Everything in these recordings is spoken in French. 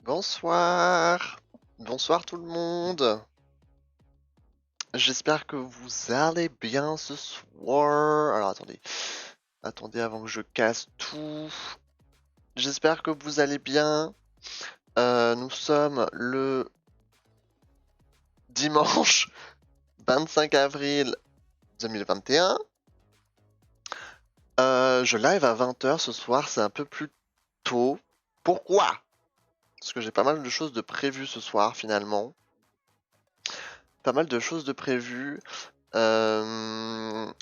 Bonsoir. Bonsoir tout le monde. J'espère que vous allez bien ce soir. Alors attendez. Attendez avant que je casse tout. J'espère que vous allez bien. Nous sommes le dimanche 25 avril 2021. Je live à 20h ce soir, c'est un peu plus tôt. Pourquoi? Parce que j'ai pas mal de choses de prévues ce soir finalement. Pas mal de choses de prévues. Une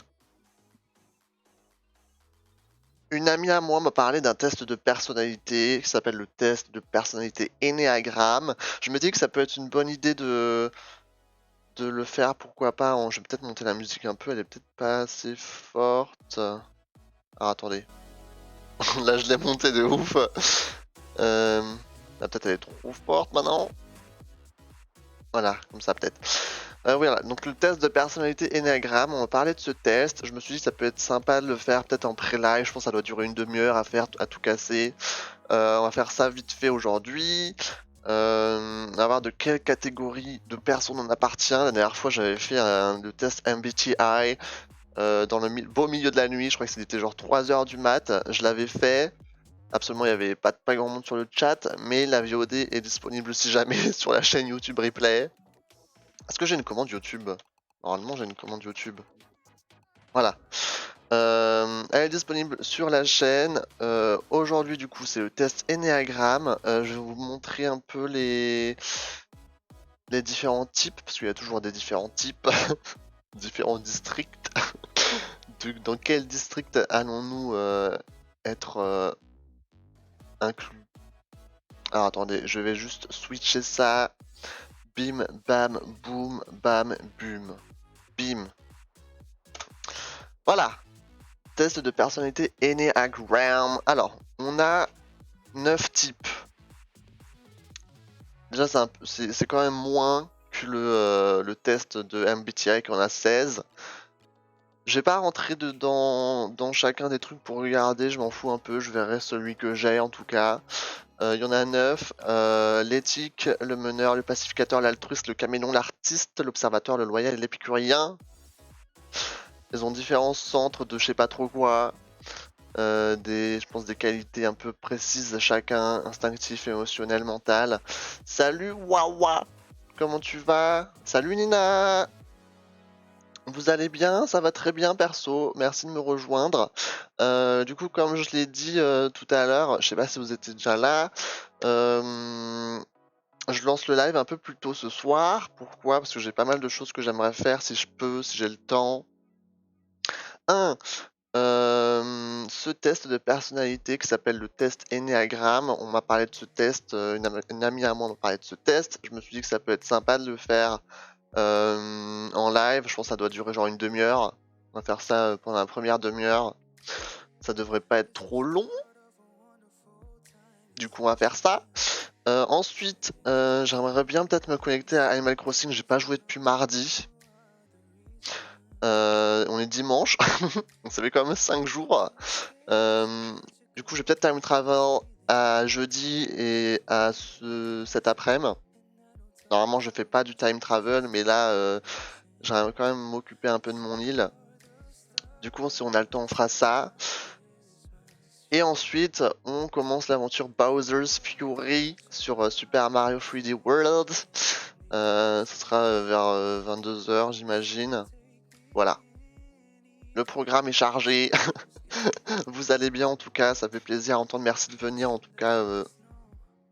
amie à moi m'a parlé d'un test de personnalité qui s'appelle le test de personnalité Ennéagramme. Je me dis que ça peut être une bonne idée de le faire, pourquoi pas. Je vais peut-être monter la musique un peu, elle est peut-être pas assez forte. Ah, attendez. Là, je l'ai montée de ouf. Là, peut-être elle est trop forte maintenant. Voilà, comme ça peut-être. Voilà, donc le test de personnalité Enneagramme, on va parler de ce test. Je me suis dit que ça peut être sympa de le faire peut-être en pré-live. Je pense que ça doit durer une demi-heure à faire, à tout casser. On va faire ça vite fait aujourd'hui. On va voir de quelle catégorie de personnes on appartient. La dernière fois, j'avais fait le test MBTI dans le beau milieu de la nuit. Je crois que c'était genre 3h du mat. Je l'avais fait. Absolument, il n'y avait pas grand monde sur le chat, mais la VOD est disponible si jamais sur la chaîne YouTube Replay. Est-ce que j'ai une commande YouTube? Normalement, j'ai une commande YouTube. Voilà. Elle est disponible sur la chaîne. Aujourd'hui, du coup, c'est le test Enneagramme. Je vais vous montrer un peu les différents types, parce qu'il y a toujours des différents types, différents districts. Dans quel district allons-nous être inclus? Alors attendez, je vais juste switcher ça. Bim, bam, boum, bam, bum. Bim. Voilà. Test de personnalité Enneagram. Alors, on a 9 types. Déjà, c'est quand même moins que le test de MBTI qu'on a 16. Je vais pas rentrer dedans dans chacun des trucs pour regarder, je m'en fous un peu, je verrai celui que j'ai en tout cas. Il y en a 9. L'éthique, le meneur, le pacificateur, l'altruiste, le caméléon, l'artiste, l'observateur, le loyal et l'épicurien. Ils ont différents centres de je sais pas trop quoi. Je pense des qualités un peu précises chacun, instinctif, émotionnel, mental. Salut Wawa, comment tu vas? Salut Nina, vous allez bien? Ça va très bien perso, merci de me rejoindre. Du coup, comme je l'ai dit tout à l'heure, je sais pas si vous étiez déjà là, je lance le live un peu plus tôt ce soir. Pourquoi? Parce que j'ai pas mal de choses que j'aimerais faire si je peux, si j'ai le temps. Ce test de personnalité qui s'appelle le test Enneagram, on m'a parlé de ce test, une amie à moi m'a parlé de ce test. Je me suis dit que ça peut être sympa de le faire en live. Je pense que ça doit durer genre une demi-heure. On va faire ça pendant la première demi-heure. Ça devrait pas être trop long. Du coup, on va faire ça. Ensuite, j'aimerais bien peut-être me connecter à Animal Crossing. J'ai pas joué depuis mardi. On est dimanche. Donc ça fait quand même 5 jours. Du coup, j'ai peut-être time travel à jeudi et à cet après-midi. Normalement, je fais pas du time travel, mais là, j'aimerais quand même m'occuper un peu de mon île. Du coup, si on a le temps, on fera ça. Et ensuite, on commence l'aventure Bowser's Fury sur Super Mario 3D World. Ce sera vers 22h, j'imagine. Voilà. Le programme est chargé. Vous allez bien en tout cas, ça fait plaisir à entendre. Merci de venir en tout cas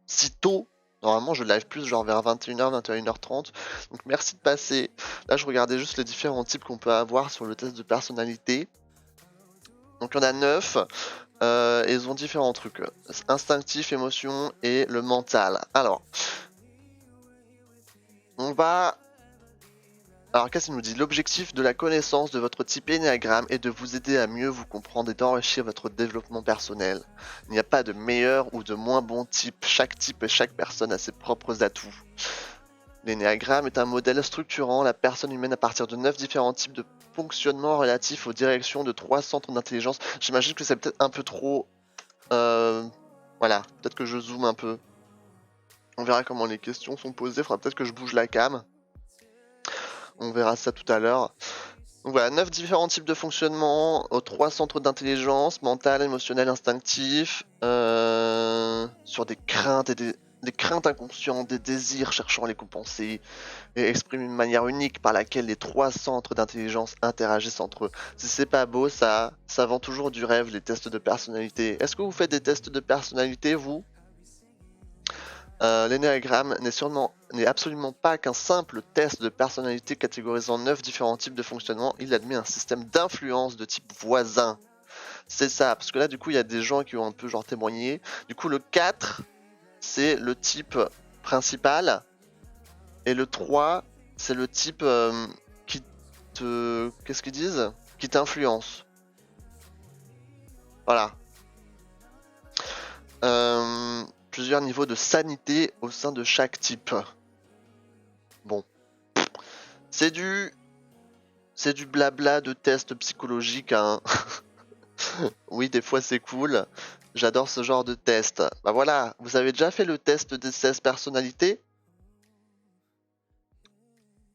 si tôt. Normalement, je live plus genre vers 21h, 21h30. Donc merci de passer. Là, je regardais juste les différents types qu'on peut avoir sur le test de personnalité. Donc il y en a 9. Et ils ont différents trucs. Instinctif, émotion et le mental. Alors, on va... Alors, qu'est-ce qu'il nous dit? L'objectif de la connaissance de votre type Enneagramme est de vous aider à mieux vous comprendre et d'enrichir votre développement personnel. Il n'y a pas de meilleur ou de moins bon type. Chaque type et chaque personne a ses propres atouts. L'Ennéagramme est un modèle structurant la personne humaine à partir de 9 différents types de fonctionnement relatifs aux directions de 3 centres d'intelligence. J'imagine que c'est peut-être un peu trop... Voilà, peut-être que je zoome un peu. On verra comment les questions sont posées. Faudra peut-être que je bouge la cam. On verra ça tout à l'heure. Donc voilà, 9 différents types de fonctionnement, 3 centres d'intelligence, mental, émotionnel, instinctif, sur des craintes et des craintes inconscientes, des désirs cherchant à les compenser, et expriment une manière unique par laquelle les 3 centres d'intelligence interagissent entre eux. Si c'est pas beau, ça vend toujours du rêve, les tests de personnalité. Est-ce que vous faites des tests de personnalité, vous? L'énéagramme n'est absolument pas qu'un simple test de personnalité catégorisant 9 différents types de fonctionnement, il admet un système d'influence de type voisin. C'est ça, parce que là du coup il y a des gens qui ont un peu genre témoigné. Du coup le 4 c'est le type principal et le 3 c'est le type qui te... Qu'est-ce qu'ils disent? Qui t'influence. Voilà. Plusieurs niveaux de sanité au sein de chaque type. Bon. C'est du blabla de test psychologique, hein. Oui, des fois c'est cool. J'adore ce genre de test. Bah voilà, vous avez déjà fait le test des 16 personnalités?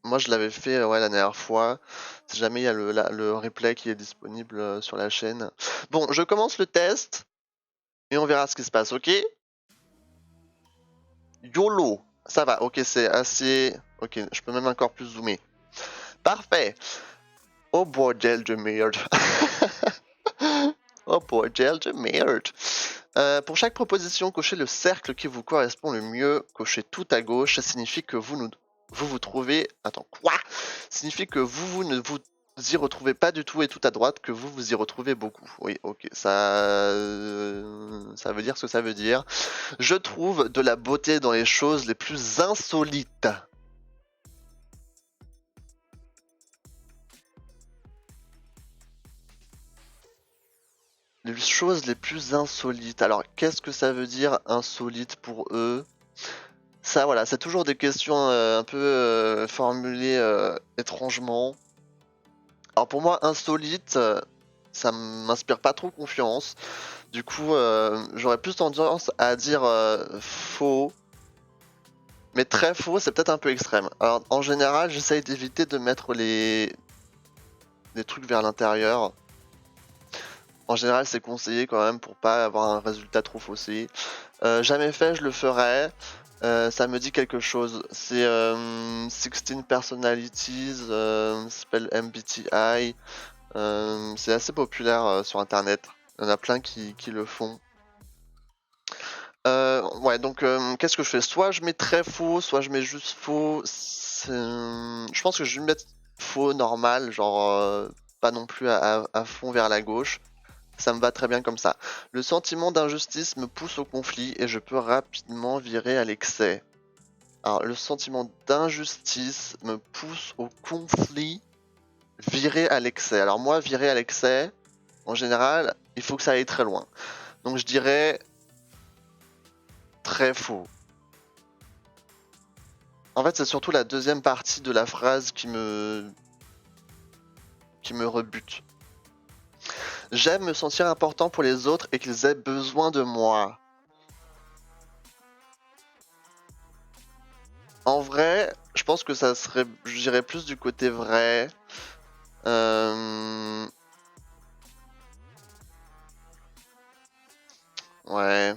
Moi je l'avais fait ouais, la dernière fois. Si jamais il y a le replay qui est disponible sur la chaîne. Bon, je commence le test et on verra ce qui se passe, ok? YOLO! Ça va, ok, c'est assez... Ok, je peux même encore plus zoomer. Parfait! Oh bordel de merde! Oh bordel de merde! Pour chaque proposition, cochez le cercle qui vous correspond le mieux. Cochez tout à gauche, ça signifie que vous trouvez... Attends, quoi? Signifie que vous ne vous y retrouvez pas du tout et tout à droite, que vous y retrouvez beaucoup. Oui, ok, ça veut dire ce que ça veut dire. Je trouve de la beauté dans les choses les plus insolites. Les choses les plus insolites. Alors, qu'est-ce que ça veut dire insolite pour eux? Ça, voilà, c'est toujours des questions un peu formulées étrangement. Alors pour moi, insolite, ça m'inspire pas trop confiance. Du coup, j'aurais plus tendance à dire faux. Mais très faux, c'est peut-être un peu extrême. Alors en général, j'essaye d'éviter de mettre les trucs vers l'intérieur. En général, c'est conseillé quand même pour pas avoir un résultat trop faussé. Jamais fait, je le ferai. Ça me dit quelque chose. C'est 16 Personalities, s'appelle MBTI. C'est assez populaire sur internet. Il y en a plein qui le font. Ouais, donc qu'est-ce que je fais? Soit je mets très faux, soit je mets juste faux. Je pense que je vais mettre faux normal, genre pas non plus à fond vers la gauche. Ça me va très bien comme ça. Le sentiment d'injustice me pousse au conflit et je peux rapidement virer à l'excès. Alors, le sentiment d'injustice me pousse au conflit, virer à l'excès. Alors moi, virer à l'excès, en général, il faut que ça aille très loin. Donc je dirais très faux. En fait, c'est surtout la deuxième partie de la phrase qui me rebute. J'aime me sentir important pour les autres et qu'ils aient besoin de moi. En vrai, je pense que ça serait, je dirais plus du côté vrai. Ouais.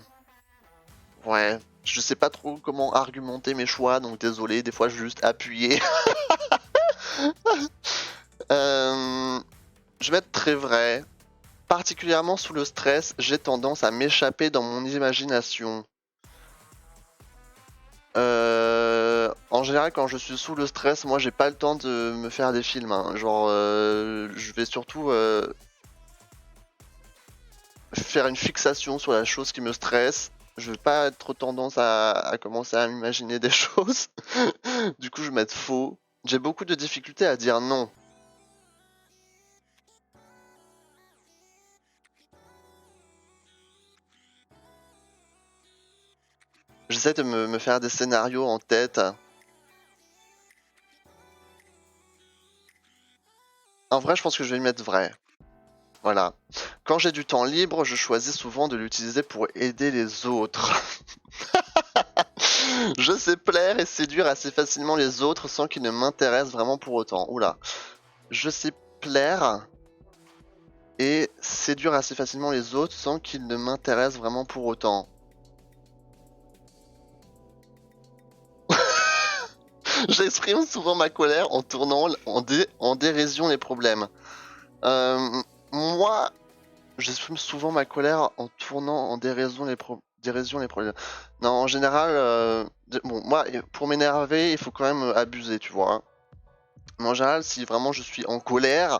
Ouais. Je sais pas trop comment argumenter mes choix, donc désolé, des fois je vais juste appuyer. Je vais être très vrai. Particulièrement sous le stress, j'ai tendance à m'échapper dans mon imagination. En général, quand je suis sous le stress, moi j'ai pas le temps de me faire des films, hein. Genre, je vais surtout faire une fixation sur la chose qui me stresse. Je vais pas être trop tendance à commencer à m'imaginer des choses. Du coup, je vais mettre faux. J'ai beaucoup de difficultés à dire non. J'essaie de me faire des scénarios en tête. En vrai, je pense que je vais le mettre vrai. Voilà. Quand j'ai du temps libre, je choisis souvent de l'utiliser pour aider les autres. Je sais plaire et séduire assez facilement les autres sans qu'ils ne m'intéressent vraiment pour autant. Oula. Je sais plaire et séduire assez facilement les autres sans qu'ils ne m'intéressent vraiment pour autant. J'exprime souvent ma colère en tournant en dérision les problèmes. Euh, Moi, j'exprime souvent ma colère en tournant en dérision les problèmes. Non, en général, bon, moi, pour m'énerver, il faut quand même abuser, tu vois, hein. Mais en général, si vraiment je suis en colère,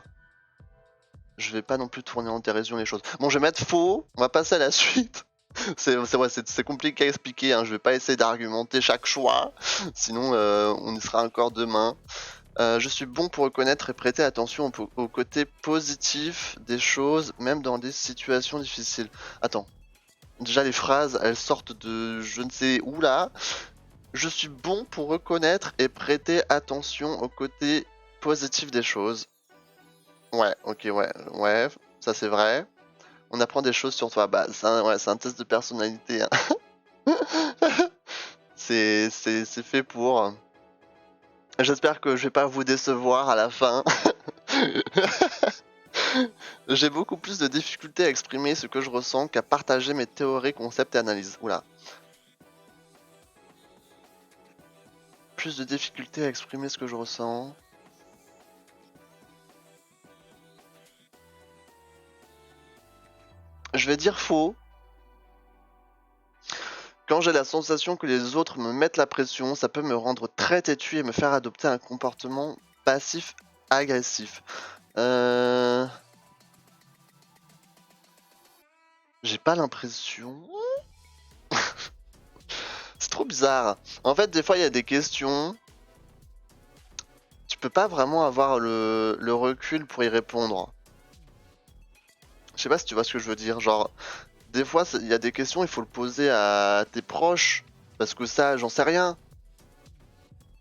je vais pas non plus tourner en dérision les choses. Bon, je vais mettre faux, on va passer à la suite. C'est compliqué à expliquer, hein. Je vais pas essayer d'argumenter chaque choix, sinon on y sera encore demain. Je suis bon pour reconnaître et prêter attention au côté positif des choses, même dans des situations difficiles. Attends, déjà les phrases, elles sortent de je ne sais où là. Je suis bon pour reconnaître et prêter attention au côté positif des choses. Ouais, ok, ouais, ça c'est vrai. On apprend des choses sur toi. Bah, c'est un test de personnalité, hein. C'est fait pour. J'espère que je vais pas vous décevoir à la fin. J'ai beaucoup plus de difficultés à exprimer ce que je ressens qu'à partager mes théories, concepts et analyses. Oula. Plus de difficultés à exprimer ce que je ressens. Je vais dire faux. Quand j'ai la sensation que les autres me mettent la pression, ça peut me rendre très têtu et me faire adopter un comportement passif-agressif. J'ai pas l'impression. C'est trop bizarre. En fait, des fois, il y a des questions. Tu peux pas vraiment avoir le recul pour y répondre. Je sais pas si tu vois ce que je veux dire. Genre, des fois, il y a des questions, il faut le poser à tes proches. Parce que ça, j'en sais rien.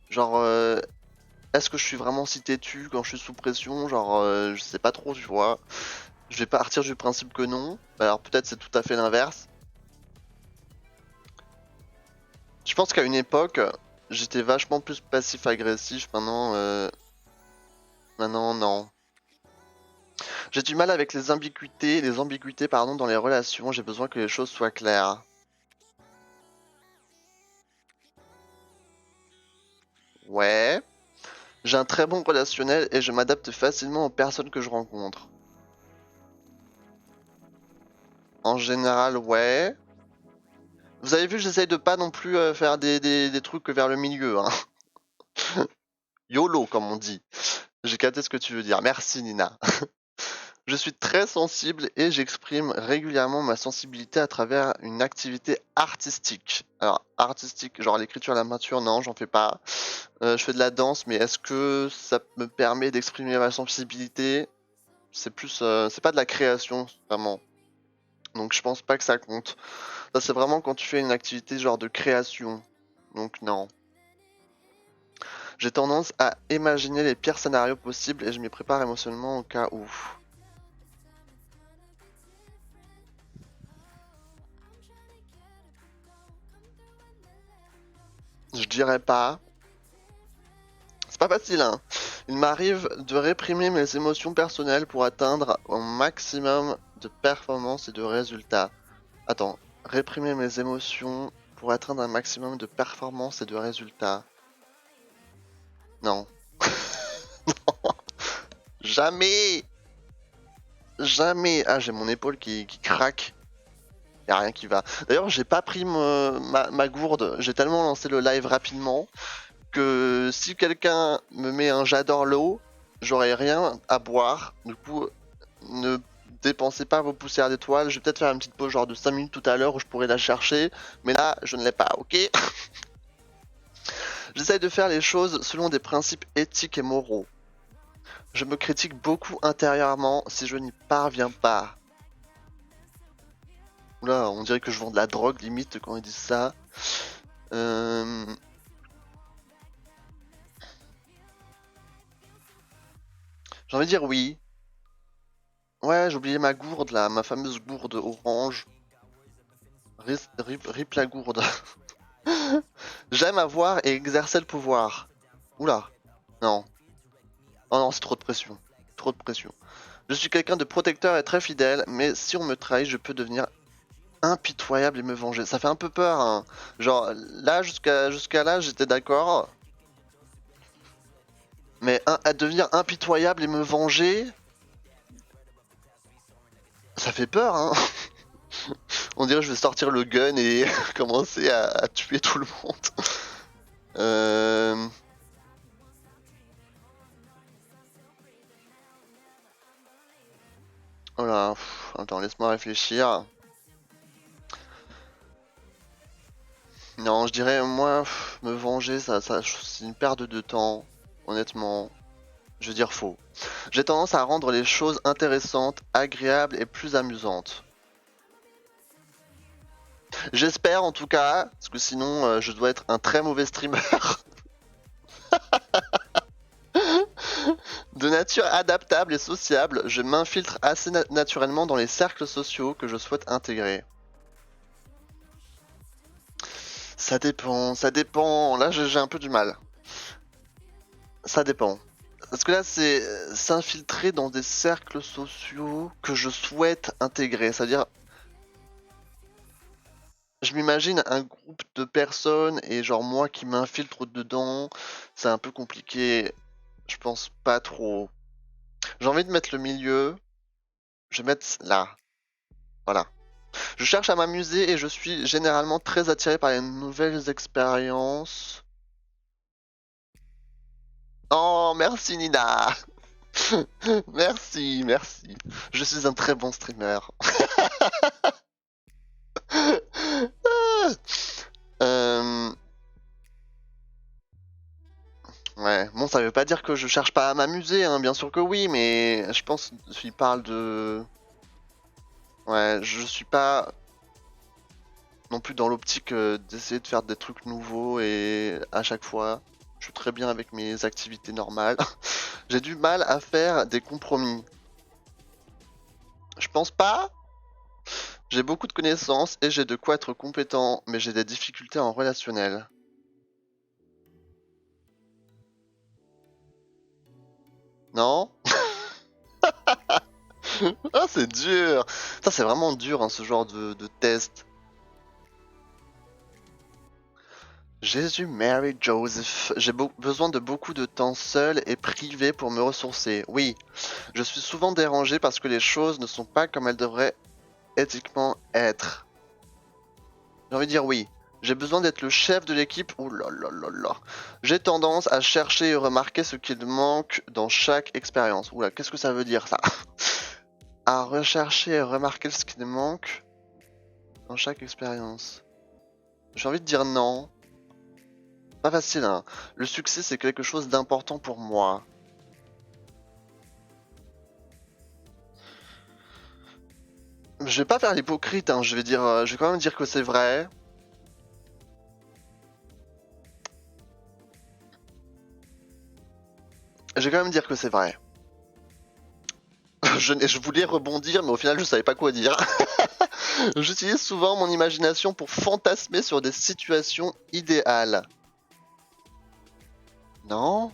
Genre, est-ce que je suis vraiment si têtu quand je suis sous pression? Genre, je sais pas trop, tu vois. Je vais partir du principe que non. Alors, peut-être c'est tout à fait l'inverse. Je pense qu'à une époque, j'étais vachement plus passif-agressif. Maintenant, non. J'ai du mal avec les ambiguïtés, pardon, dans les relations. J'ai besoin que les choses soient claires. Ouais. J'ai un très bon relationnel et je m'adapte facilement aux personnes que je rencontre. En général, ouais. Vous avez vu, j'essaye de pas non plus faire des trucs vers le milieu, hein. YOLO, comme on dit. J'ai capté ce que tu veux dire. Merci, Nina. Je suis très sensible et j'exprime régulièrement ma sensibilité à travers une activité artistique. Alors, artistique, genre l'écriture, la peinture, non, j'en fais pas. Je fais de la danse, mais est-ce que ça me permet d'exprimer ma sensibilité? C'est plus, c'est pas de la création, vraiment. Donc je pense pas que ça compte. Ça, c'est vraiment quand tu fais une activité genre de création. Donc non. J'ai tendance à imaginer les pires scénarios possibles et je m'y prépare émotionnellement au cas où. Je dirais pas. C'est pas facile, hein. Il m'arrive de réprimer mes émotions personnelles pour atteindre un maximum de performance et de résultats. Attends, réprimer mes émotions pour atteindre un maximum de performance et de résultats. Non. Jamais! Jamais! Ah, j'ai mon épaule qui craque. Y a rien qui va. D'ailleurs, j'ai pas pris ma gourde. J'ai tellement lancé le live rapidement que si quelqu'un me met un j'adore l'eau, j'aurai rien à boire. Du coup, ne dépensez pas vos poussières d'étoiles. Je vais peut-être faire une petite pause genre de 5 minutes tout à l'heure où je pourrais la chercher. Mais là, je ne l'ai pas, ok? J'essaye de faire les choses selon des principes éthiques et moraux. Je me critique beaucoup intérieurement si je n'y parviens pas. Oula, on dirait que je vends de la drogue limite quand ils disent ça. Euh... J'ai envie de dire oui. Ouais, j'ai oublié ma gourde là, ma fameuse gourde orange. Rip la gourde. J'aime avoir et exercer le pouvoir. Oula, non. Oh non, c'est trop de pression. Trop de pression. Je suis quelqu'un de protecteur et très fidèle, mais si on me trahit, je peux devenir impitoyable et me venger. Ça fait un peu peur, hein. Genre, là, jusqu'à là, j'étais d'accord. Mais à devenir impitoyable et me venger, ça fait peur, hein. On dirait que je vais sortir le gun et commencer à tuer tout le monde. Euh... Oh là, attends, laisse-moi réfléchir. Non, je dirais, moi, me venger, c'est une perte de temps, honnêtement. Je veux dire faux. J'ai tendance à rendre les choses intéressantes, agréables et plus amusantes. J'espère en tout cas, parce que sinon je dois être un très mauvais streamer. De nature adaptable et sociable, je m'infiltre assez naturellement dans les cercles sociaux que je souhaite intégrer. Ça dépend, ça dépend. Là j'ai un peu du mal. Ça dépend. Parce que là c'est s'infiltrer dans des cercles sociaux que je souhaite intégrer. C'est-à-dire, je m'imagine un groupe de personnes et genre moi qui m'infiltre dedans, c'est un peu compliqué. Je pense pas trop. J'ai envie de mettre le milieu. Je vais mettre là. Voilà. Je cherche à m'amuser et je suis généralement très attiré par les nouvelles expériences. Oh, merci Nina. Merci, merci. Je suis un très bon streamer. Euh, Ouais, bon, ça veut pas dire que je cherche pas à m'amuser, hein, bien sûr que oui, mais je pense qu'il parle de... Ouais, je suis pas non plus dans l'optique d'essayer de faire des trucs nouveaux et à chaque fois, je suis très bien avec mes activités normales. J'ai du mal à faire des compromis. Je pense pas. J'ai beaucoup de connaissances et j'ai de quoi être compétent, mais j'ai des difficultés en relationnel. Non? Ah, c'est dur! Ça, c'est vraiment dur, hein, ce genre de test. Jésus, Mary, Joseph. J'ai besoin de beaucoup de temps seul et privé pour me ressourcer. Oui, je suis souvent dérangé parce que les choses ne sont pas comme elles devraient éthiquement être. J'ai envie de dire oui. J'ai besoin d'être le chef de l'équipe. Ouh là là là là. J'ai tendance à chercher et remarquer ce qu'il manque dans chaque expérience. Oula, qu'est-ce que ça veut dire ça? À rechercher et remarquer ce qu'il manque dans chaque expérience. J'ai envie de dire non. Pas facile, hein. Le succès, c'est quelque chose d'important pour moi. Je vais pas faire l'hypocrite, hein. Je vais quand même dire que c'est vrai. Je vais quand même dire que c'est vrai. Je voulais rebondir, mais au final, je savais pas quoi dire. J'utilise souvent mon imagination pour fantasmer sur des situations idéales. Non?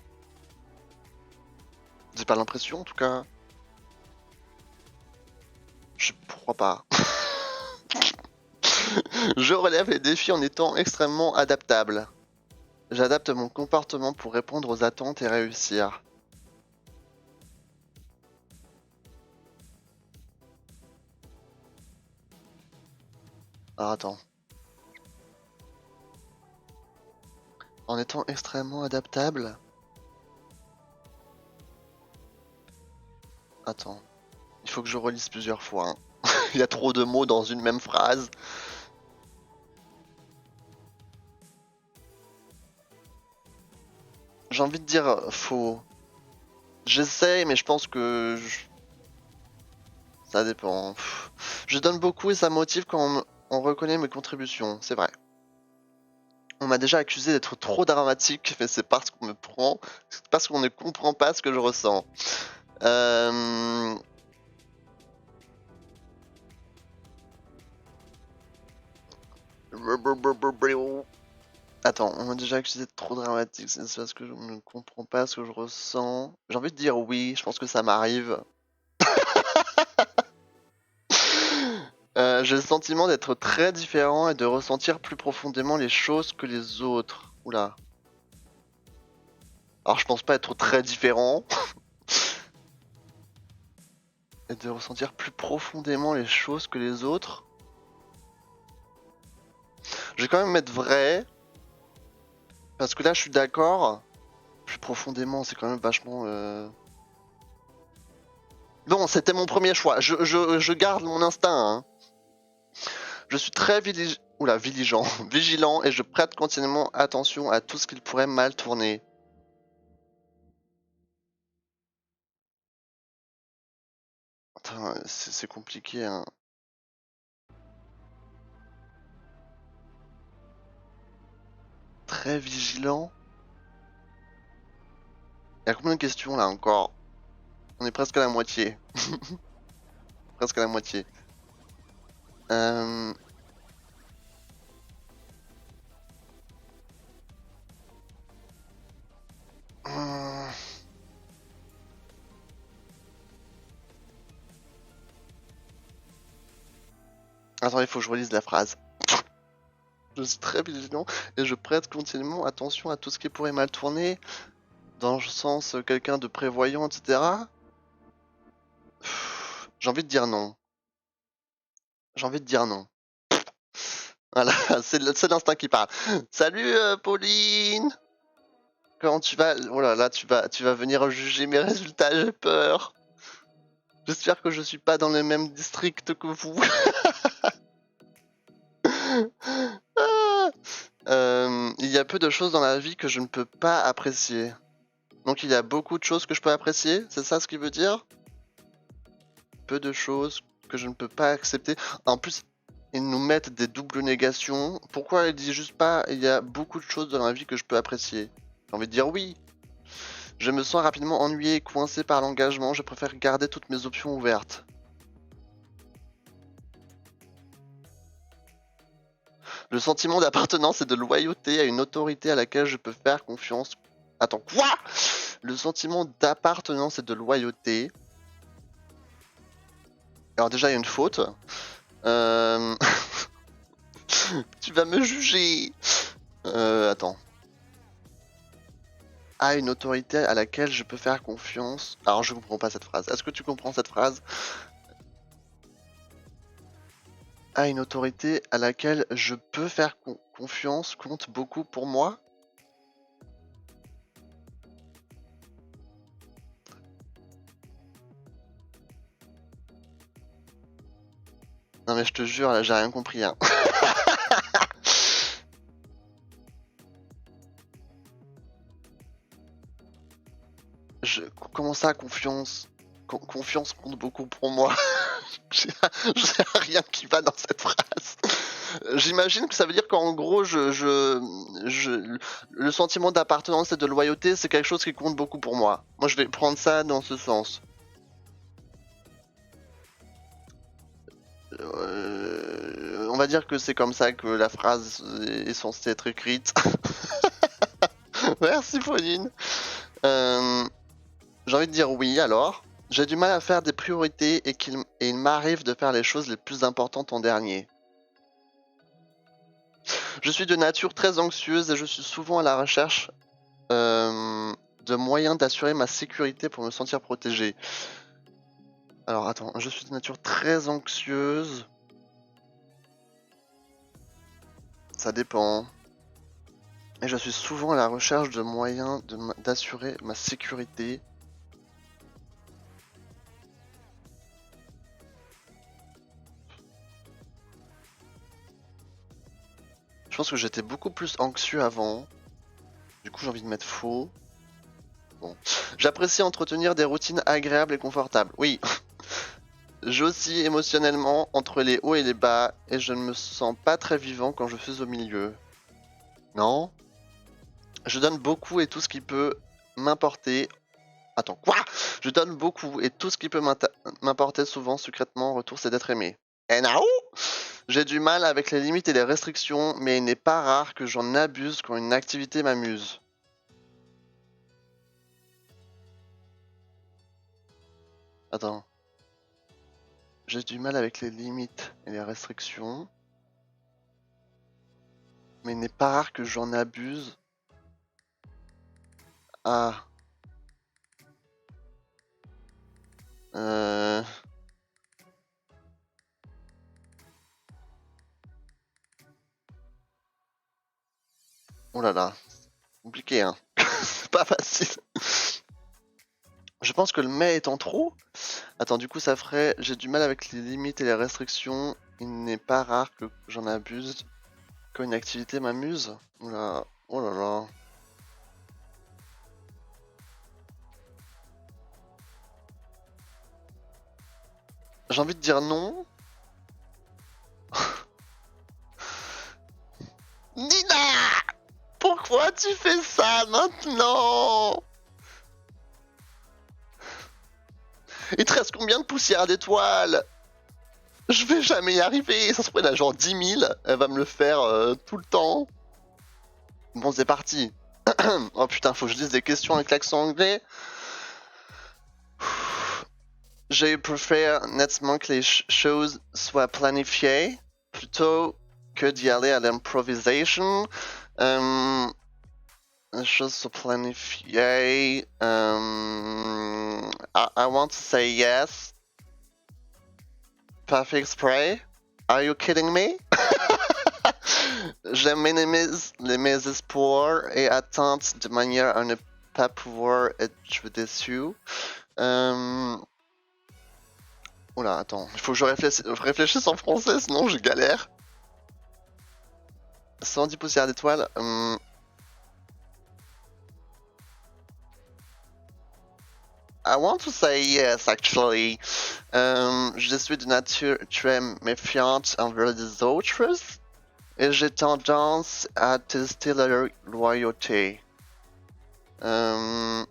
J'ai pas l'impression, en tout cas. Je crois pas. Je relève les défis en étant extrêmement adaptable. J'adapte mon comportement pour répondre aux attentes et réussir. Alors attends. En étant extrêmement adaptable. Attends. Il faut que je relise plusieurs fois, hein. Il y a trop de mots dans une même phrase. J'ai envie de dire faux. J'essaye, mais je pense que ça dépend. Je donne beaucoup et ça motive quand on reconnaît mes contributions, c'est vrai. On m'a déjà accusé d'être trop dramatique, mais c'est parce qu'on me prend, c'est parce qu'on ne comprend pas ce que je ressens. Euh... Attends, on m'a déjà accusé de trop dramatique, c'est parce que je ne comprends pas ce que je ressens. J'ai envie de dire oui, je pense que ça m'arrive. J'ai le sentiment d'être très différent et de ressentir plus profondément les choses que les autres. Oula. Alors je pense pas être très différent. Et de ressentir plus profondément les choses que les autres. Je vais quand même mettre vrai. Parce que là je suis d'accord. Plus profondément, c'est quand même vachement... Non, c'était mon premier choix. Je garde mon instinct. Hein. Je suis très vigilant et je prête continuellement attention à tout ce qui pourrait mal tourner. Attends, c'est compliqué. Hein. Très vigilant. Il y a combien de questions là encore? On est presque à la moitié. Presque à la moitié. Euh... hum, Attends, il faut que je relise la phrase. Je suis très vigilant et je prête continuellement attention à tout ce qui pourrait mal tourner. Dans le sens quelqu'un de prévoyant, etc. J'ai envie de dire non. J'ai envie de dire non. Voilà, c'est l'instinct qui parle. Salut Pauline. Comment tu vas? Oh là là, tu vas venir juger mes résultats, j'ai peur. J'espère que je suis pas dans le même district que vous. Il y a peu de choses dans la vie que je ne peux pas apprécier. Donc il y a beaucoup de choses que je peux apprécier, c'est ça ce qu'il veut dire? Peu de choses que je ne peux pas accepter. En plus, ils nous mettent des doubles négations. Pourquoi ils disent juste pas il y a beaucoup de choses dans la vie que je peux apprécier? J'ai envie de dire oui. Je me sens rapidement ennuyé et coincé par l'engagement. Je préfère garder toutes mes options ouvertes. Le sentiment d'appartenance et de loyauté à une autorité à laquelle je peux faire confiance. Attends, quoi? Le sentiment d'appartenance et de loyauté. Alors déjà, il y a une faute. Tu vas me juger. Attends. À une autorité à laquelle je peux faire confiance. Alors je comprends pas cette phrase. Est-ce que tu comprends cette phrase? À une autorité à laquelle je peux faire confiance compte beaucoup pour moi? Non mais je te jure, là j'ai rien compris. Hein. Comment ça, confiance? Confiance compte beaucoup pour moi. J'ai rien qui va dans cette phrase. J'imagine que ça veut dire qu'en gros, le sentiment d'appartenance et de loyauté, c'est quelque chose qui compte beaucoup pour moi. Moi, je vais prendre ça dans ce sens. On va dire que c'est comme ça que la phrase est censée être écrite. Merci, Pauline. J'ai envie de dire oui alors. J'ai du mal à faire des priorités et il m'arrive de faire les choses les plus importantes en dernier. Je suis de nature très anxieuse et je suis souvent à la recherche de moyens d'assurer ma sécurité pour me sentir protégé. Alors attends, je suis de nature très anxieuse. Ça dépend. Et je suis souvent à la recherche de moyens d'assurer ma sécurité. Je pense que j'étais beaucoup plus anxieux avant. Du coup, j'ai envie de mettre faux. Bon. J'apprécie entretenir des routines agréables et confortables. Oui. J'oscille émotionnellement entre les hauts et les bas et je ne me sens pas très vivant quand je suis au milieu. Non. Je donne beaucoup et tout ce qui peut m'importer. Attends, quoi? Je donne beaucoup et tout ce qui peut m'importer souvent secrètement en retour, c'est d'être aimé. Eh non! J'ai du mal avec les limites et les restrictions, mais il n'est pas rare que j'en abuse quand une activité m'amuse. Attends. J'ai du mal avec les limites et les restrictions, mais il n'est pas rare que j'en abuse. Ah. Euh... Oh là là, compliqué hein. C'est pas facile. Je pense que le mais est en trop. Attends, du coup ça ferait j'ai du mal avec les limites et les restrictions. Il n'est pas rare que j'en abuse quand une activité m'amuse. Oula, oh là là. J'ai envie de dire non. Nina! Pourquoi tu fais ça maintenant? Il te reste combien de poussières d'étoiles? Je vais jamais y arriver. Ça se pourrait, elle a genre 10 000. Elle va me le faire tout le temps. Bon, c'est parti. Oh putain, faut que je dise des questions avec l'accent anglais. Je préfère nettement que les choses soient planifiées plutôt que d'y aller à l'improvisation. Les choses sont planifiées. I want to say yes. Pas fait exprès. Are you kidding me? J'aime mes espoirs et attentes de manière à ne pas pouvoir être déçu. Oula, attends, il faut que je réfléchisse en français, sinon je galère. 110 poussières d'étoiles. I want to say yes, actually. Je suis de nature très méfiante envers les autres et j'ai tendance à tester la loyauté. Je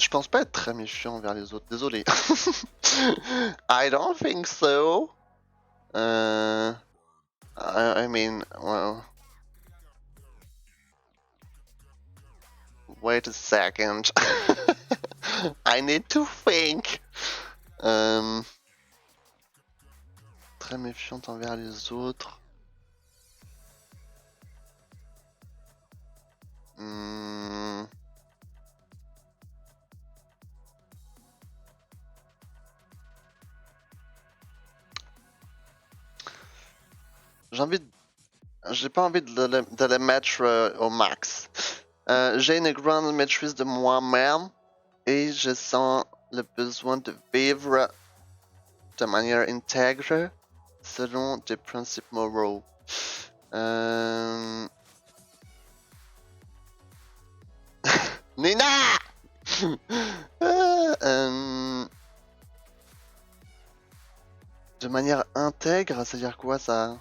pense pas être très méfiant envers les autres, désolé. I don't think so. I mean, well... Wait a second. I need to think. Très méfiante envers les autres. J'ai pas envie de les mettre au max. J'ai une grande maîtrise de moi-même et je sens le besoin de vivre de manière intègre selon des principes moraux. Nina! De manière intègre, c'est-à-dire quoi ça?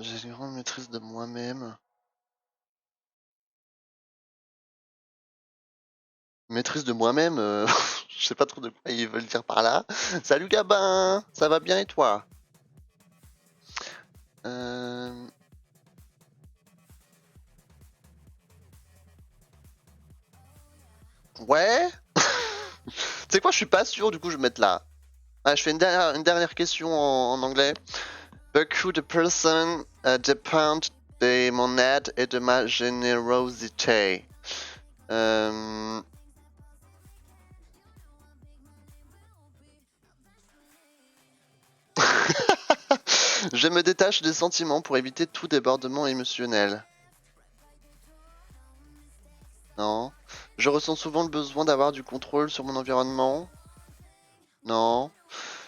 J'ai une grande maîtrise de moi-même. Maîtrise de moi-même, je sais pas trop de quoi ils veulent dire par là. Salut Gabin, ça va bien et toi? Ouais. Tu sais quoi, je suis pas sûr, du coup je vais mettre là. Ah, je fais une dernière question en anglais. Beaucoup de personnes dépendent de mon aide et de ma générosité. Je me détache des sentiments pour éviter tout débordement émotionnel. Non. Je ressens souvent le besoin d'avoir du contrôle sur mon environnement. Non.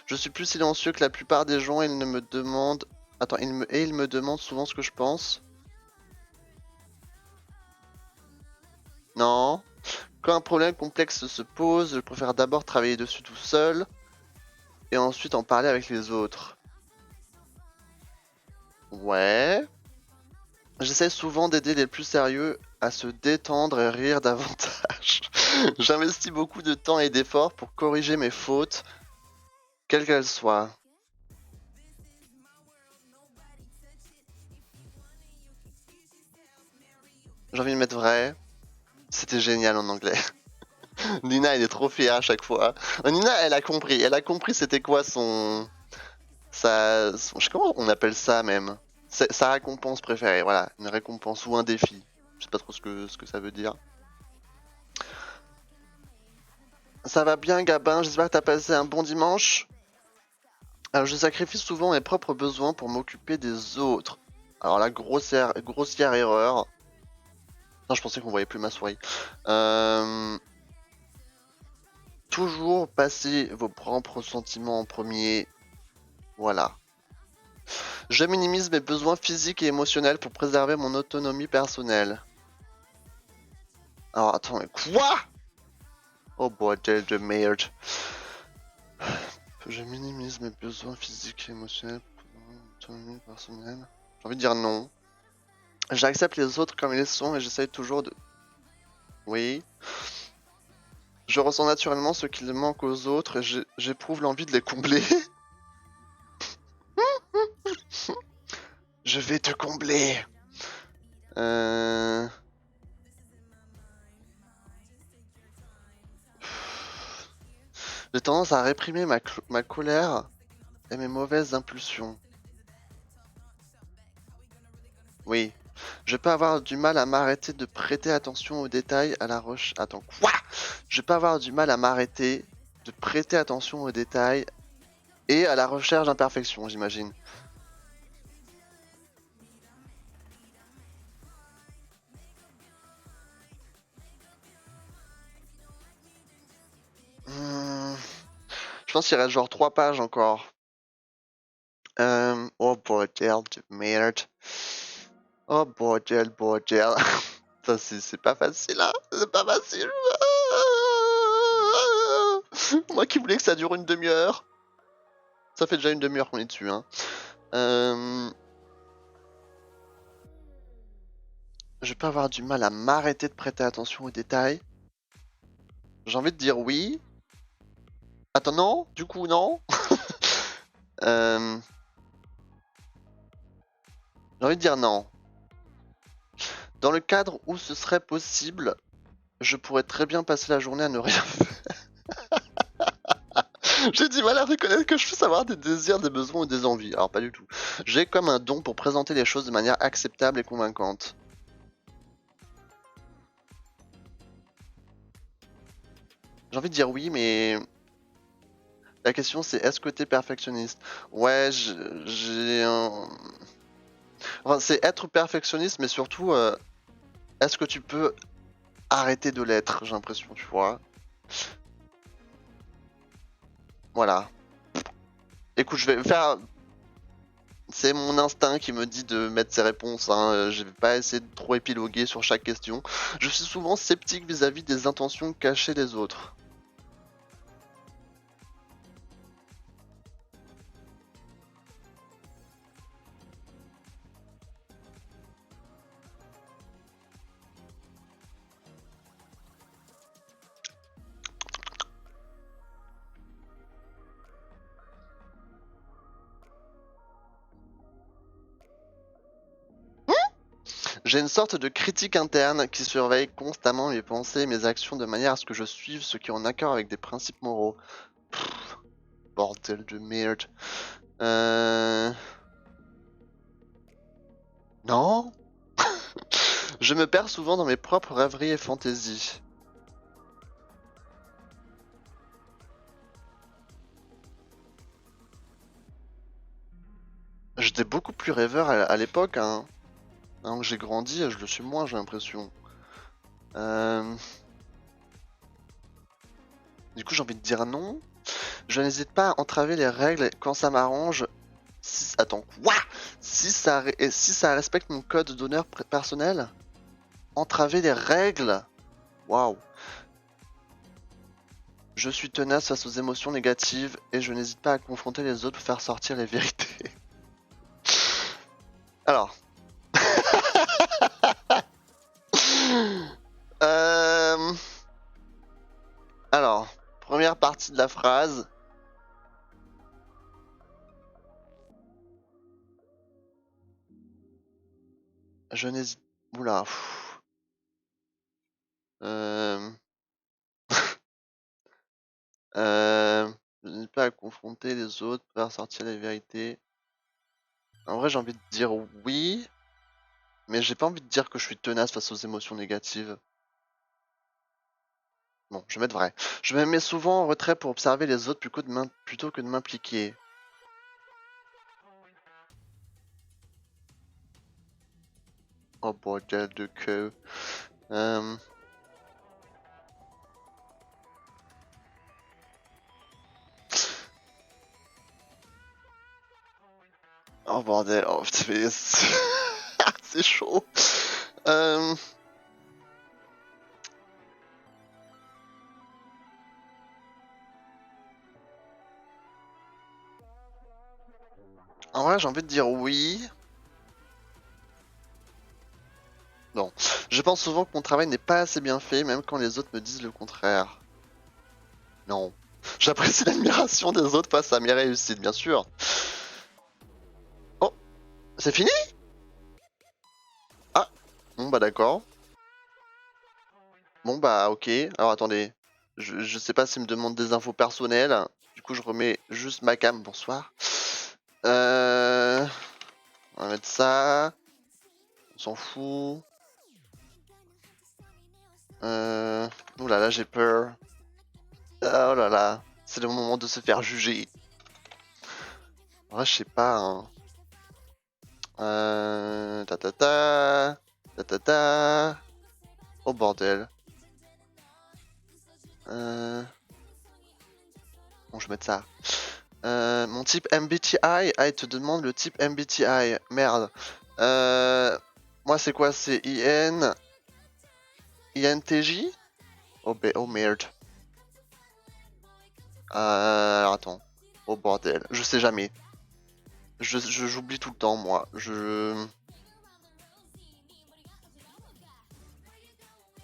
Je suis plus silencieux que la plupart des gens et ils me demandent... Attends, ils me demandent souvent ce que je pense. Non. Quand un problème complexe se pose, je préfère d'abord travailler dessus tout seul et ensuite en parler avec les autres. Ouais. J'essaie souvent d'aider les plus sérieux à se détendre et rire davantage. J'investis beaucoup de temps et d'efforts pour corriger mes fautes, quelles qu'elles soient. J'ai envie de mettre vrai. C'était génial en anglais. Nina, elle est trop fière à chaque fois. Nina, elle a compris c'était quoi je sais comment on appelle ça même. Sa récompense préférée, voilà, une récompense ou un défi. Je sais pas trop ce que ça veut dire. Ça va bien, Gabin, j'espère que t'as passé un bon dimanche. Alors, je sacrifie souvent mes propres besoins pour m'occuper des autres. Alors la grossière erreur. Non, je pensais qu'on voyait plus ma souris. Toujours passer vos propres sentiments en premier. Voilà. Je minimise mes besoins physiques et émotionnels pour préserver mon autonomie personnelle. Alors attends, mais quoi? Oh bordel de merde. Je minimise mes besoins physiques et émotionnels pour préserver mon autonomie personnelle. J'ai envie de dire non. J'accepte les autres comme ils sont et j'essaye toujours de... Oui. Je ressens naturellement ce qu'il manque aux autres et j'éprouve l'envie de les combler. Je vais te combler. J'ai tendance à réprimer ma colère et mes mauvaises impulsions. Oui. Je peux avoir du mal à m'arrêter de prêter attention aux détails à la recherche... Attends, quoi? Je peux avoir du mal à m'arrêter de prêter attention aux détails et à la recherche d'imperfection, j'imagine. Je pense qu'il reste genre 3 pages encore. Oh bordel de merde. Oh bordel. Ça c'est pas facile hein. C'est pas facile. Moi qui voulais que ça dure une demi-heure. Ça fait déjà une demi-heure qu'on est dessus hein. Je peux avoir du mal à m'arrêter de prêter attention aux détails. J'ai envie de dire oui. Attends non, du coup non. J'ai envie de dire non. Dans le cadre où ce serait possible, je pourrais très bien passer la journée à ne rien faire. J'ai du mal à reconnaître que je puisse avoir des désirs, des besoins ou des envies. Alors pas du tout. J'ai comme un don pour présenter les choses de manière acceptable et convaincante. J'ai envie de dire oui, mais la question c'est est-ce que t'es perfectionniste? Ouais, j'ai un... Enfin, c'est être perfectionniste, mais surtout, est-ce que tu peux arrêter de l'être, j'ai l'impression, tu vois. Voilà. Écoute, je vais faire... C'est mon instinct qui me dit de mettre ces réponses, hein. Je vais pas essayer de trop épiloguer sur chaque question. Je suis souvent sceptique vis-à-vis des intentions cachées des autres. J'ai une sorte de critique interne qui surveille constamment mes pensées et mes actions de manière à ce que je suive ce qui est en accord avec des principes moraux. Pff, bordel de merde. Non. Je me perds souvent dans mes propres rêveries et fantaisies. J'étais beaucoup plus rêveur à l'époque, hein. Maintenant que j'ai grandi, je le suis moins, j'ai l'impression. Du coup, j'ai envie de dire non. Je n'hésite pas à entraver les règles quand ça m'arrange. Attends, quoi? Si ça respecte mon code d'honneur personnel? Entraver les règles? Waouh. Je suis tenace face aux émotions négatives et je n'hésite pas à confronter les autres pour faire sortir les vérités. Alors. Alors, première partie de la phrase. Je n'hésite... Oula. Euh... Je n'hésite pas à confronter les autres, faire sortir les vérités. En vrai, j'ai envie de dire oui, mais j'ai pas envie de dire que je suis tenace face aux émotions négatives. Bon, je vais mettre vrai. Je me mets souvent en retrait pour observer les autres plutôt que de m'impliquer. Oh bordel de queue. Oh bordel, oh putain, c'est chaud. En vrai, j'ai envie de dire oui. Non. Je pense souvent que mon travail n'est pas assez bien fait, même quand les autres me disent le contraire. Non. J'apprécie l'admiration des autres face à mes réussites, bien sûr. Oh, c'est fini? Ah, bon bah d'accord. Bon bah ok. Alors attendez. Je sais pas s'il me demande des infos personnelles. Du coup, je remets juste ma cam. Bonsoir. On va mettre ça. On s'en fout. Ouh là là, j'ai peur. Oh là là. C'est le moment de se faire juger. En vrai, je sais pas. Hein. Ta ta ta. Ta ta ta. Oh bordel. Bon, je vais mettre ça. Mon type MBTI. Ah, il te demande le type MBTI. Merde. Moi, c'est quoi? C'est IN. INTJ? Oh merde. Alors attends. Oh bordel. Je sais jamais. J'oublie tout le temps, moi. Je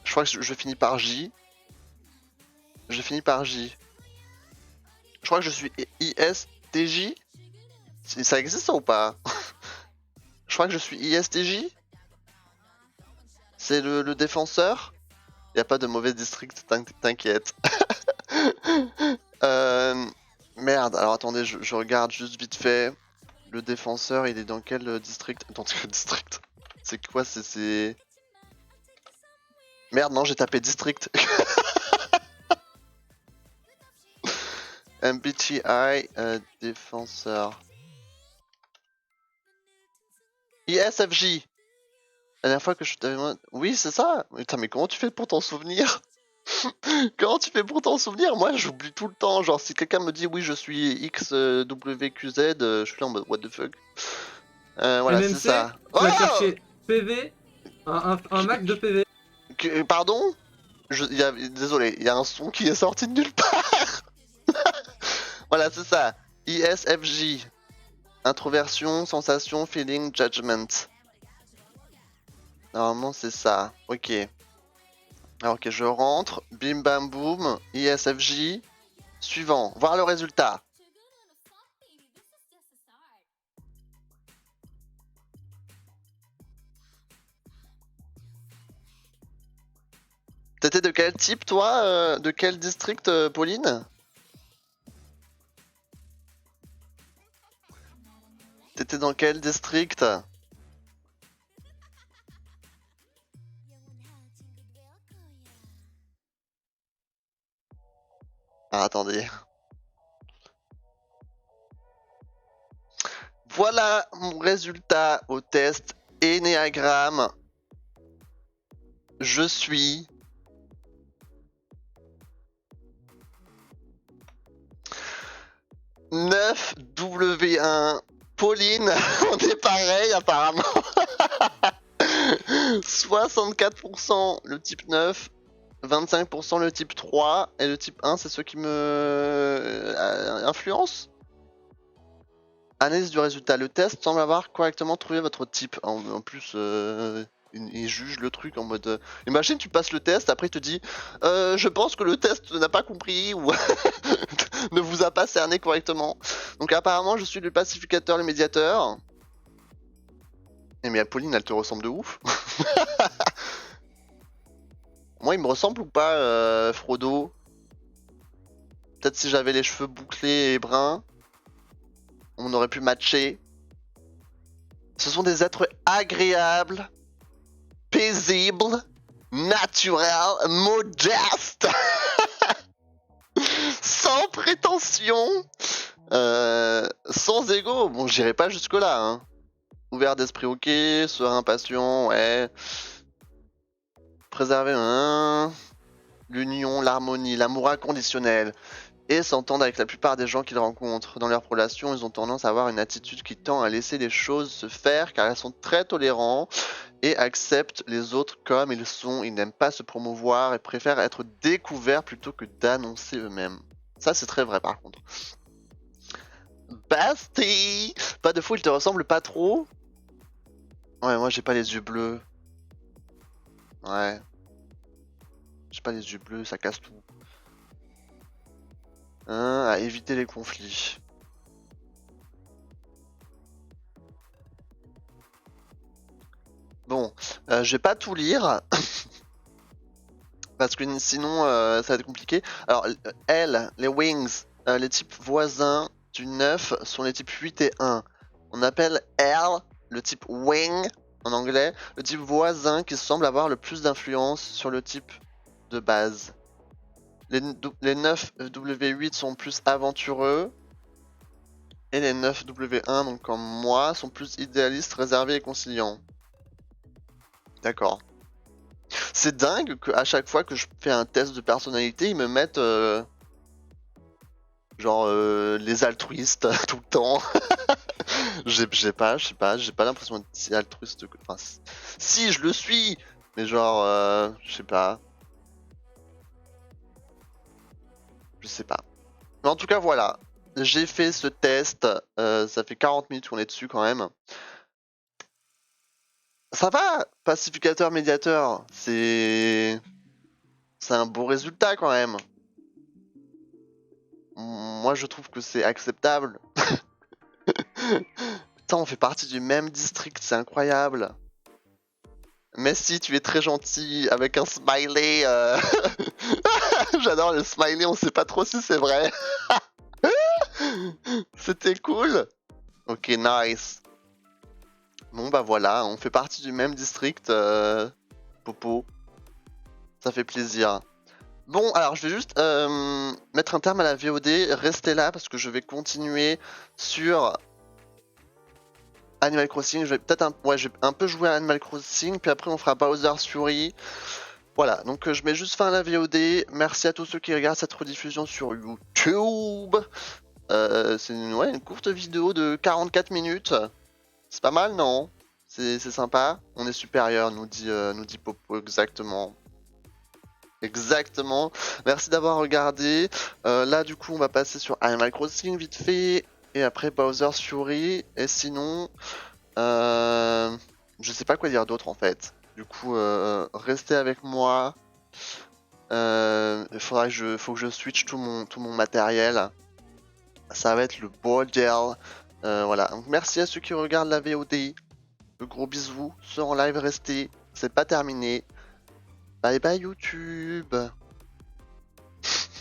crois que je finis par J. Je finis par J. Je crois que je suis ISTJ. Ça existe ça ou pas? Je crois que je suis ISTJ. C'est le défenseur. Y a pas de mauvais district, t'inquiète. Merde, alors attendez, je regarde juste vite fait. Le défenseur, il est dans quel district? Dans quel district? C'est quoi? C'est... Merde, non, j'ai tapé district. MBTI défenseur. ISFJ. La dernière fois que je t'avais... Oui, c'est ça. Putain, mais comment tu fais pour t'en souvenir? Comment tu fais pour t'en souvenir? Moi, j'oublie tout le temps. Genre, si quelqu'un me dit oui, je suis XWQZ, je suis là en mode what the fuck. Voilà, c'est MMC, ça. tu vas Oh chercher PV, un max de PV. Pardon? Désolé, il y a un son qui est sorti de nulle part. Voilà, c'est ça. ISFJ. Introversion, sensation, feeling, judgment. Normalement, c'est ça. Ok. Alors, ok, je rentre. Bim bam boum. ISFJ. Suivant. Voir le résultat. T'étais de quel type, toi? De quel district, Pauline? T'étais dans quel district? Ah, attendez. Voilà mon résultat au test Enneagramme. Je suis... ...9W1. Pauline, on est pareil apparemment. 64% le type 9, 25% le type 3, et le type 1 c'est ceux qui me influencent. Analyse du résultat. Le test semble avoir correctement trouvé votre type. En plus, il juge le truc en mode. Imagine, tu passes le test, après il te dit je pense que le test n'a pas compris ou ne vous a pas cerné correctement. Donc apparemment, je suis le pacificateur, le médiateur. Et mais Apolline, elle te ressemble de ouf. Moi, il me ressemble ou pas, Frodo? Peut-être si j'avais les cheveux bouclés et bruns, on aurait pu matcher. Ce sont des êtres agréables, paisibles, naturels, modestes, sans prétention, sans ego. Bon, j'irai pas jusque-là, hein. Ouvert d'esprit, ok. Serein, patient, ouais. Préserver, l'union, l'harmonie, l'amour inconditionnel. Et s'entendent avec la plupart des gens qu'ils rencontrent. Dans leurs relations, ils ont tendance à avoir une attitude qui tend à laisser les choses se faire car elles sont très tolérants et acceptent les autres comme ils sont. Ils n'aiment pas se promouvoir et préfèrent être découverts plutôt que d'annoncer eux-mêmes. Ça, c'est très vrai par contre. Basti! Pas de fou, il te ressemble pas trop? Ouais, moi j'ai pas les yeux bleus. Ouais. J'ai pas les yeux bleus, ça casse tout. À éviter les conflits. Bon, je vais pas tout lire. Parce que sinon, ça va être compliqué. Alors, L, les wings, les types voisins du 9 sont les types 8 et 1. On appelle L, le type wing, en anglais, le type voisin qui semble avoir le plus d'influence sur le type de base. Les 9 W8 sont plus aventureux. Et les 9 W1, donc comme moi, sont plus idéalistes, réservés et conciliants. D'accord. C'est dingue qu'à chaque fois que je fais un test de personnalité, ils me mettent genre les altruistes tout le temps. j'ai pas l'impression d'être si altruiste que. Enfin, si je le suis, mais genre, je sais pas. Je sais pas. Mais en tout cas, voilà. J'ai fait ce test. Ça fait 40 minutes qu'on est dessus quand même. Ça va, pacificateur, médiateur. C'est un beau résultat quand même. Moi, je trouve que c'est acceptable. Putain, on fait partie du même district, c'est incroyable. Mais si, tu es très gentil avec un smiley. J'adore le smiley, on sait pas trop si c'est vrai. C'était cool. Ok, nice. Bon bah voilà, on fait partie du même district, Popo. Ça fait plaisir. Bon, alors je vais juste mettre un terme à la VOD. Restez là parce que je vais continuer sur Animal Crossing. Je vais peut-être je vais un peu jouer à Animal Crossing, puis après on fera Bowser's Fury. Voilà, donc je mets juste fin à la VOD. Merci à tous ceux qui regardent cette rediffusion sur YouTube. C'est une courte vidéo de 44 minutes. C'est pas mal, non? C'est sympa. On est supérieur, nous dit Popo, exactement. Exactement. Merci d'avoir regardé. Là, du coup, on va passer sur Animal Crossing vite fait. Et après Bowser's Fury. Et sinon, je sais pas quoi dire d'autre en fait. Du coup, restez avec moi. Faut que je switch tout mon matériel. Ça va être le bordel. Voilà. Donc, merci à ceux qui regardent la VOD. De gros bisous. Ceux en live, restez. C'est pas terminé. Bye bye YouTube.